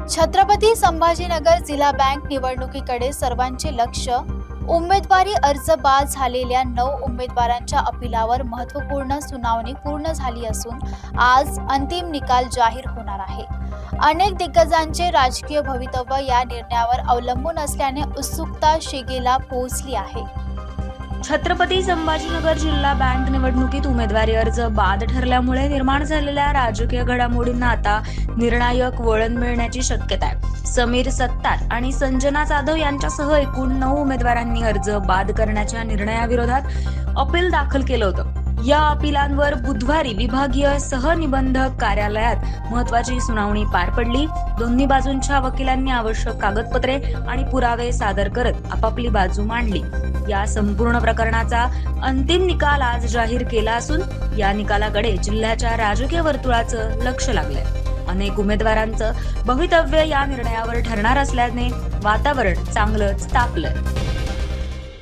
छत्रपती संभाजीनगर जिल्हा बँक निवडणुकीकडे सर्वांचे लक्ष. उमेदवारी अर्ज बाद झालेल्या 9 उमेदवारांच्या अपीलावर महत्त्वपूर्ण सुनावणी पूर्ण झाली असून आज अंतिम निकाल जाहीर होणार आहे. अनेक दिग्गजांचे राजकीय भवितव्य या निर्णयावर अवलंबून असल्याने उत्सुकता शिगेला पोहोचली आहे. छत्रपती संभाजीनगर जिल्हा बँक निवडणुकीत उमेदवारी अर्ज बाद ठरल्यामुळे निर्माण झालेल्या राजकीय घडामोडींना आता निर्णायक वळण मिळण्याची शक्यता आहे. समीर सत्तार आणि संजना जाधव यांच्यासह एकूण 9 उमेदवारांनी अर्ज बाद करण्याच्या निर्णयाविरोधात अपील दाखल केलं होतं. या अपिलांवर बुधवारी विभागीय सहनिबंधक कार्यालयात महत्त्वाची सुनावणी पार पडली. दोन्ही बाजूंच्या वकिलांनी आवश्यक कागदपत्रे आणि पुरावे सादर करत आपापली बाजू मांडली. या संपूर्ण प्रकरणाचा अंतिम निकाल आज जाहीर केला असून या निकालाकडे जिल्ह्याच्या राजकीय वर्तुळाचं लक्ष लागलंय. अनेक उमेदवारांचं भवितव्य या निर्णयावर ठरणार असल्याने वातावरण चांगलंच तापलंय.